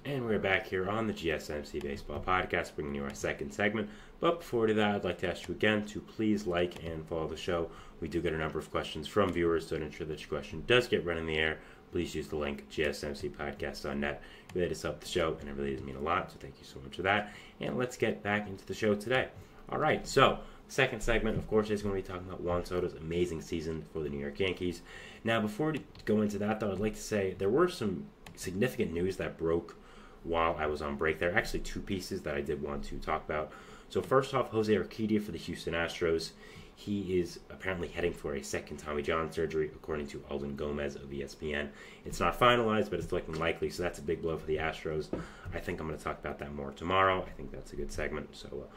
And we're back here on the GSMC Baseball Podcast, bringing you our second segment. But before we do that, I'd like to ask you again to please like and follow the show. We do get a number of questions from viewers, so to ensure that your question does get run in the air, please use the link gsmcpodcast.net. It really does help the show, and it really does mean a lot, so thank you so much for that. And let's get back into the show today. All right, so second segment, of course, is going to be talking about Juan Soto's amazing season for the New York Yankees. Now, before we go into that, though, I'd like to say there were some significant news that broke while I was on break. There are actually two pieces that I did want to talk about. So first off, Jose Urquidia for the Houston Astros. He is apparently heading for a second Tommy John surgery, according to Alden Gomez of ESPN. It's not finalized, but it's looking likely, so that's a big blow for the Astros. I think I'm going to talk about that more tomorrow. I think that's a good segment, so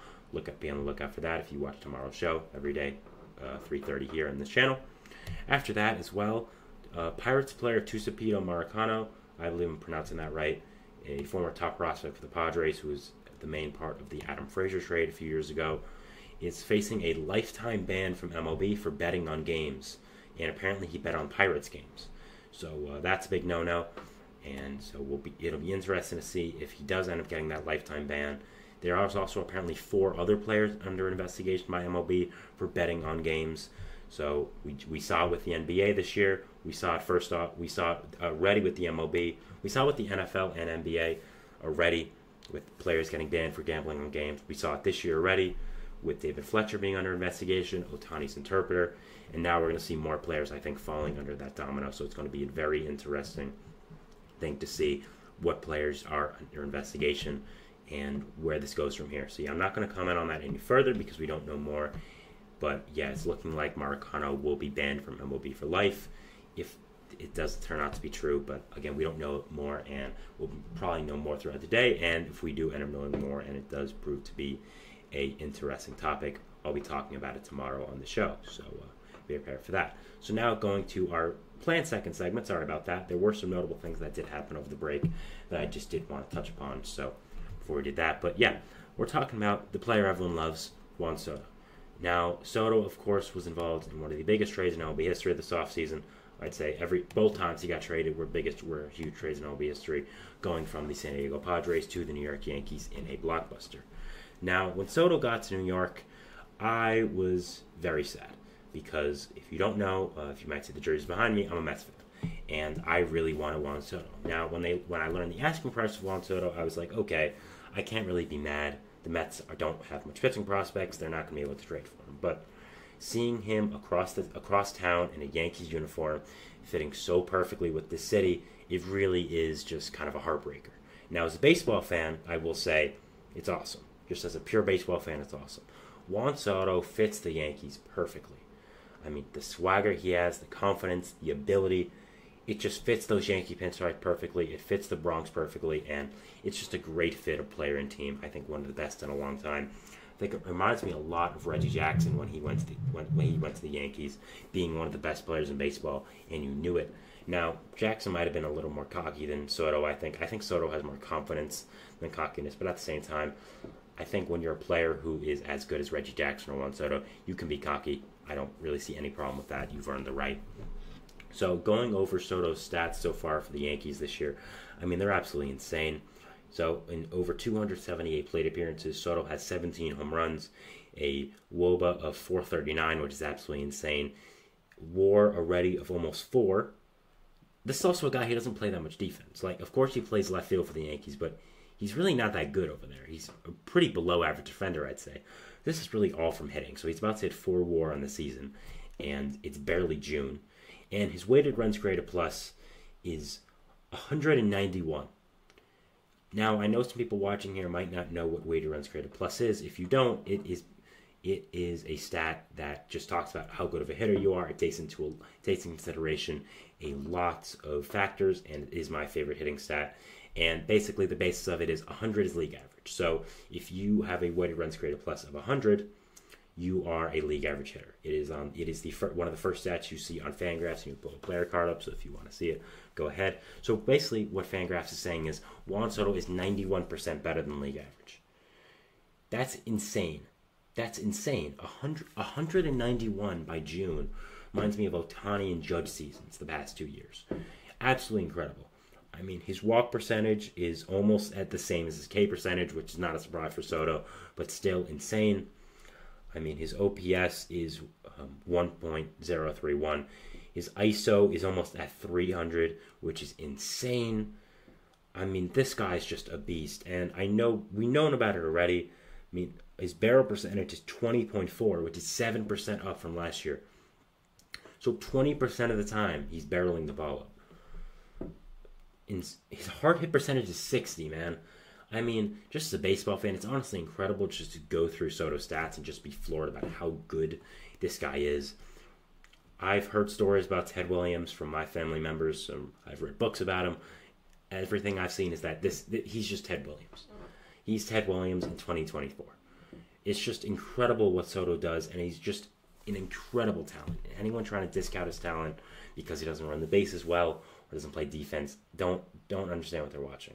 be on the lookout for that if you watch tomorrow's show every day, 3:30 here on this channel. After that as well, Pirates player Tucupita Maracano, I believe I'm pronouncing that right, a former top prospect for the Padres who was the main part of the Adam Frazier trade a few years ago, is facing a lifetime ban from MLB for betting on games. And apparently he bet on Pirates games. So that's a big no-no. And so it'll be interesting to see if he does end up getting that lifetime ban. There are also apparently 4 other players under investigation by MLB for betting on games. So we saw it with the NBA this year. We saw it first off. We saw it already with the MLB. We saw it with the NFL and NBA already with players getting banned for gambling on games. We saw it this year already with David Fletcher being under investigation, Ohtani's interpreter, and now we're going to see more players, I think, falling under that domino. So it's going to be a very interesting thing to see what players are under investigation and where this goes from here. So yeah, I'm not going to comment on that any further because we don't know more. But yeah, it's looking like Maracano will be banned from MLB for life if it does turn out to be true. But again, we don't know more, and we'll probably know more throughout the day. And if we do end up knowing more and it does prove to be a interesting topic, I'll be talking about it tomorrow on the show. So be prepared for that. So now going to our planned second segment. Sorry about that. There were some notable things that did happen over the break that I just did want to touch upon. So before we did that, but yeah, we're talking about the player everyone loves, Juan Soto. Now, Soto, of course, was involved in one of the biggest trades in MLB history this offseason. I'd say both times he got traded were huge trades in MLB history, going from the San Diego Padres to the New York Yankees in a blockbuster. Now, when Soto got to New York, I was very sad because if you don't know, if you might see the jerseys behind me, I'm a Mets fan, and I really wanted Juan Soto. Now, when I learned the asking price of Juan Soto, I was like, okay, I can't really be mad. The Mets don't have much pitching prospects. They're not going to be able to trade for him. But seeing him across town in a Yankees uniform, fitting so perfectly with this city, it really is just kind of a heartbreaker. Now, as a baseball fan, I will say it's awesome. Just as a pure baseball fan, it's awesome. Juan Soto fits the Yankees perfectly. I mean, the swagger he has, the confidence, the ability, it just fits those Yankee pinstripes perfectly. It fits the Bronx perfectly, and it's just a great fit of player and team. I think one of the best in a long time. I think it reminds me a lot of Reggie Jackson when he went to the Yankees, being one of the best players in baseball, and you knew it. Now, Jackson might have been a little more cocky than Soto, I think. I think Soto has more confidence than cockiness, but at the same time, I think when you're a player who is as good as Reggie Jackson or Juan Soto, you can be cocky. I don't really see any problem with that. You've earned the right. So going over Soto's stats so far for the Yankees this year, I mean, they're absolutely insane. So in over 278 plate appearances, Soto has 17 home runs, a WOBA of 439, which is absolutely insane. WAR already of almost 4. This is also a guy who doesn't play that much defense. Like, of course he plays left field for the Yankees, but he's really not that good over there. He's a pretty below average defender, I'd say. This is really all from hitting. So he's about to hit 4 WAR on the season, and it's barely June. And his weighted runs created plus is 191. Now, I know some people watching here might not know what weighted runs created plus is. If you don't, it is a stat that just talks about how good of a hitter you are. It takes into consideration a lot of factors, and it is my favorite hitting stat. And basically, the basis of it is 100 is league average. So if you have a weighted runs created plus of 100, you are a league average hitter. It is one of the first stats you see on Fangraphs. You pull a player card up, so if you want to see it, go ahead. So basically, what Fangraphs is saying is Juan Soto is 91% better than league average. That's insane. That's insane. 191 by June reminds me of Ohtani and Judge seasons the past 2 years. Absolutely incredible. I mean, his walk percentage is almost at the same as his K percentage, which is not a surprise for Soto, but still insane. I mean, his OPS is 1.031. His ISO is almost at 300, which is insane. I mean, this guy's just a beast, and we've known about it already. I mean, his barrel percentage is 20.4, which is 7% up from last year. So 20% of the time, he's barreling the ball up. His hard hit percentage is 60, man. I mean, just as a baseball fan, it's honestly incredible just to go through Soto's stats and just be floored about how good this guy is. I've heard stories about Ted Williams from my family members. I've read books about him. Everything I've seen is that he's just Ted Williams. He's Ted Williams in 2024. It's just incredible what Soto does, and he's just an incredible talent. Anyone trying to discount his talent because he doesn't run the bases well or doesn't play defense don't understand what they're watching.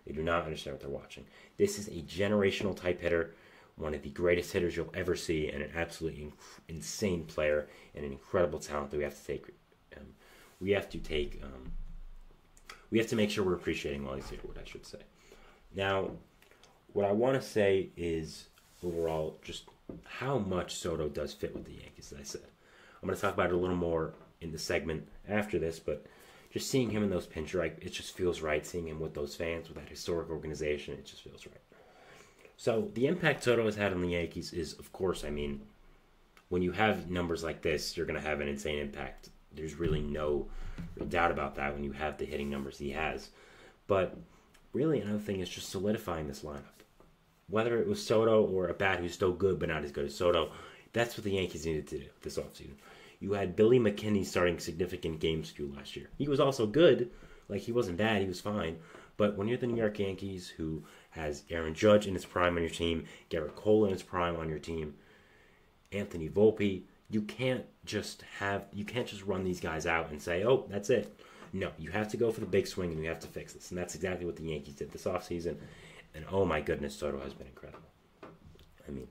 They do not understand what they're watching. This is a generational type hitter, one of the greatest hitters you'll ever see, and an absolutely insane player and an incredible talent that we have to take. We have to make sure we're appreciating while he's here, what I should say. Now, what I want to say is overall just how much Soto does fit with the Yankees, as I said. I'm going to talk about it a little more in the segment after this, but just seeing him in those pinch right, it just feels right. Seeing him with those fans, with that historic organization, it just feels right. So the impact Soto has had on the Yankees is, of course, I mean, when you have numbers like this, you're going to have an insane impact. There's really no doubt about that when you have the hitting numbers he has. But really another thing is just solidifying this lineup. Whether it was Soto or a bat who's still good but not as good as Soto, that's what the Yankees needed to do this offseason. You had Billy McKinney starting significant game skew last year. He was also good. Like, he wasn't bad. He was fine. But when you're the New York Yankees, who has Aaron Judge in his prime on your team, Garrett Cole in his prime on your team, Anthony Volpe, you can't just run these guys out and say, oh, that's it. No, you have to go for the big swing and you have to fix this. And that's exactly what the Yankees did this offseason. And oh my goodness, Soto has been incredible. I mean,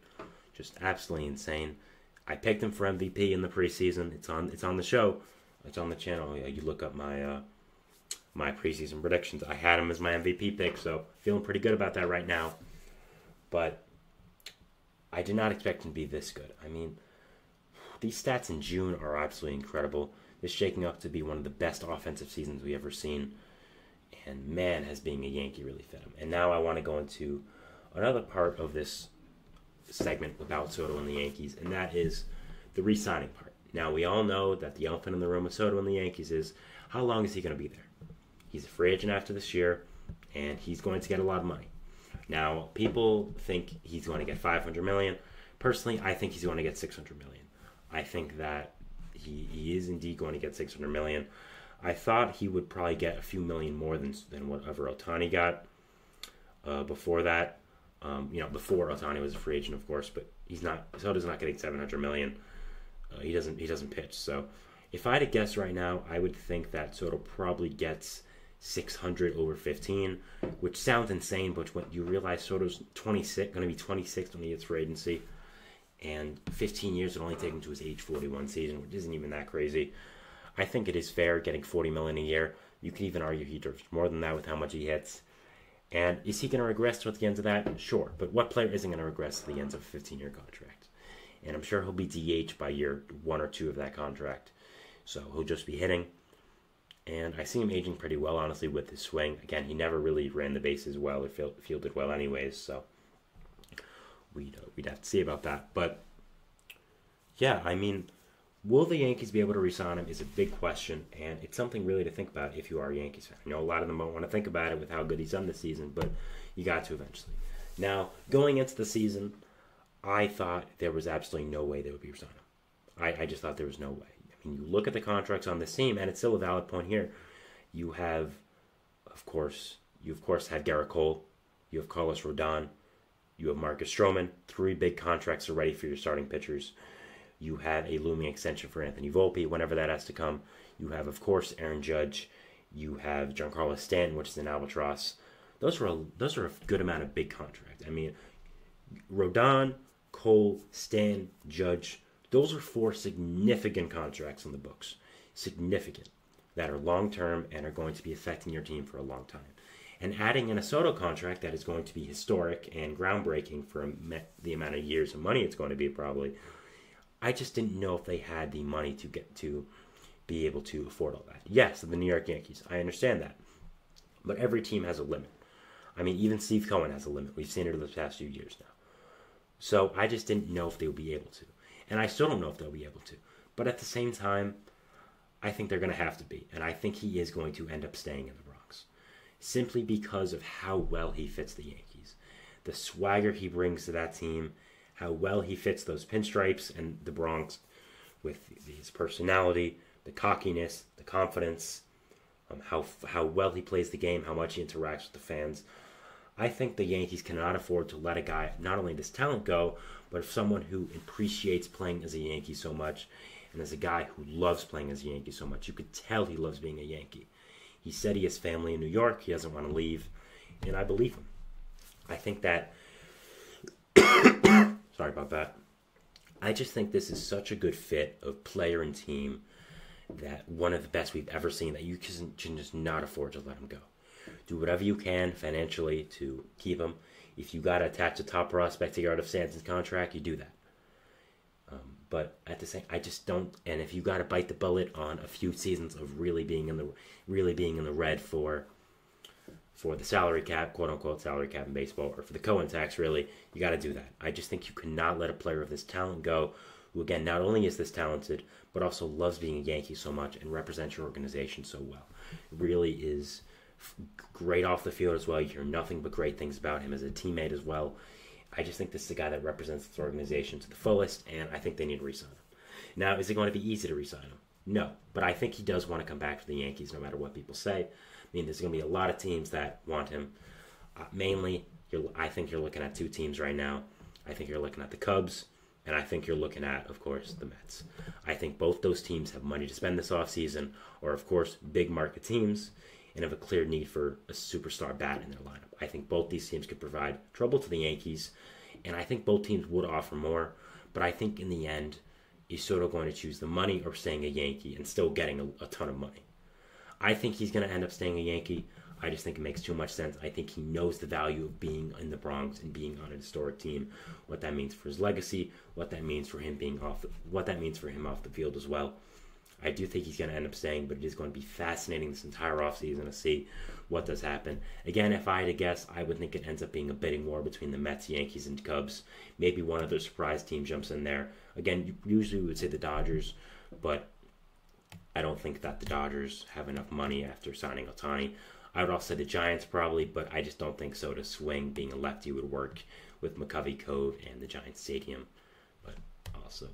just absolutely insane. I picked him for MVP in the preseason. It's on the show. It's on the channel. You look up my my preseason predictions. I had him as my MVP pick, so feeling pretty good about that right now. But I did not expect him to be this good. I mean, these stats in June are absolutely incredible. This shaking up to be one of the best offensive seasons we ever seen. And man, has being a Yankee really fit him. And now I want to go into another part of this segment about Soto and the Yankees, and that is the re-signing part. Now, we all know that the elephant in the room with Soto and the Yankees is, how long is he going to be there? He's a free agent after this year, and he's going to get a lot of money. Now, people think he's going to get $500 million. Personally, I think he's going to get $600 million. I think that he is indeed going to get $600 million. I thought he would probably get a few million more than whatever Ohtani got before that. Before Ohtani was a free agent, of course, but Soto's not getting $700 million. He doesn't pitch. So if I had to guess right now, I would think that Soto probably gets 600 over 15, which sounds insane, but when you realize Soto's going to be 26 when he hits free agency, and 15 years would only take him to his age 41 season, which isn't even that crazy. I think it is fair getting $40 million a year. You could even argue he deserves more than that with how much he hits. And is he going to regress towards the end of that? Sure. But what player isn't going to regress to the end of a 15-year contract? And I'm sure he'll be DH by year 1 or 2 of that contract. So he'll just be hitting. And I see him aging pretty well, honestly, with his swing. Again, he never really ran the bases well or fielded well anyways. So we'd have to see about that. But, yeah, I mean, will the Yankees be able to re-sign him is a big question, and it's something really to think about if you are a Yankees fan. I know a lot of them won't want to think about it with how good he's done this season, but you got to eventually. Now, going into the season, I thought there was absolutely no way they would be re-signing him. I just thought there was no way. I mean, you look at the contracts on this team, and it's still a valid point here. You have, of course, had Garrett Cole. You have Carlos Rodon. You have Marcus Stroman. 3 big contracts already for your starting pitchers. You have a looming extension for Anthony Volpe whenever that has to come. You have, of course, Aaron Judge. You have Giancarlo Stanton, which is an albatross. Those are a good amount of big contracts. I mean, Rodon, Cole, Stanton, Judge, those are 4 significant contracts on the books. Significant. that are long-term and are going to be affecting your team for a long time. And adding in a Soto contract that is going to be historic and groundbreaking for the amount of years and money it's going to be probably, I just didn't know if they had the money to get to be able to afford all that. Yes, the New York Yankees, I understand that. But every team has a limit. I mean, even Steve Cohen has a limit. We've seen it over the past few years now. So I just didn't know if they would be able to. And I still don't know if they'll be able to. But at the same time, I think they're going to have to be. And I think he is going to end up staying in the Bronx. Simply because of how well he fits the Yankees. The swagger he brings to that team. How well he fits those pinstripes and the Bronx with his personality, the cockiness, the confidence, how well he plays the game, how much he interacts with the fans. I think the Yankees cannot afford to let a guy, not only this talent go, but someone who appreciates playing as a Yankee so much, and as a guy who loves playing as a Yankee so much. You could tell he loves being a Yankee. He said he has family in New York, he doesn't want to leave, and I believe him. I think that, sorry about that, I just think this is such a good fit of player and team, that one of the best we've ever seen, that you can just not afford to let him go. Do whatever you can financially to keep him. If you got to attach a top prospect to Garrett Stanton's contract, you do that. But at the same, I just don't. And if you got to bite the bullet on a few seasons of really being in the red for the salary cap, quote unquote salary cap in baseball, or for the Cohen tax, really, you got to do that. I just think you cannot let a player of this talent go, who again not only is this talented, but also loves being a Yankee so much and represents your organization so well. Really is great off the field as well. You hear nothing but great things about him as a teammate as well. I just think this is a guy that represents this organization to the fullest, and I think they need to re-sign him. Now, is it going to be easy to re-sign him? No, but I think he does want to come back to the Yankees no matter what people say. I mean, there's going to be a lot of teams that want him. Mainly, I think you're looking at two teams right now. I think you're looking at the Cubs, and I think you're looking at, of course, the Mets. I think both those teams have money to spend this offseason, or, of course, big market teams, and have a clear need for a superstar bat in their lineup. I think both these teams could provide trouble to the Yankees, and I think both teams would offer more, but I think in the end, he's sort of going to choose the money or staying a Yankee and still getting a ton of money. I think he's going to end up staying a Yankee. I just think it makes too much sense. I think he knows the value of being in the Bronx and being on a historic team, what that means for his legacy, what that means for him off the field as well. I do think he's going to end up staying, but it is going to be fascinating this entire offseason to see what does happen. Again, if I had to guess, I would think it ends up being a bidding war between the Mets, Yankees, and Cubs. Maybe one other surprise team jumps in there. Again, usually we would say the Dodgers, but I don't think that the Dodgers have enough money after signing Ohtani. I would also say the Giants probably, but I just don't think Soto's swing, being a lefty, would work with McCovey Cove and the Giants Stadium. But also,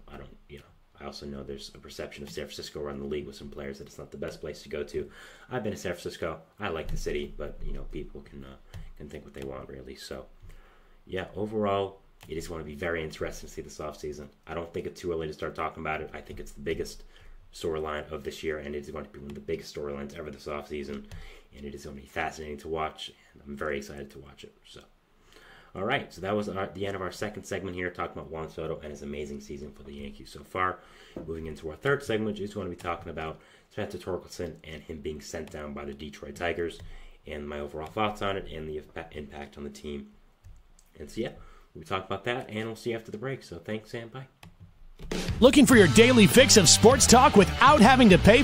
I also know there's a perception of San Francisco around the league with some players that it's not the best place to go to. I've been to San Francisco. I like the city, but people can think what they want really. So, yeah, overall, it is going to be very interesting to see this offseason. I don't think it's too early to start talking about it. I think it's the biggest storyline of this year, and it is going to be one of the biggest storylines ever this offseason. And it is going to be fascinating to watch, and I'm very excited to watch it. So, all right, so that was the end of our second segment here, talking about Juan Soto and his amazing season for the Yankees so far. Moving into our third segment, which is going to be talking about Spencer Torkelson and him being sent down by the Detroit Tigers, and my overall thoughts on it and the impact on the team. And so, yeah, we'll talk about that, and we'll see you after the break. So thanks, and bye. Looking for your daily fix of sports talk without having to pay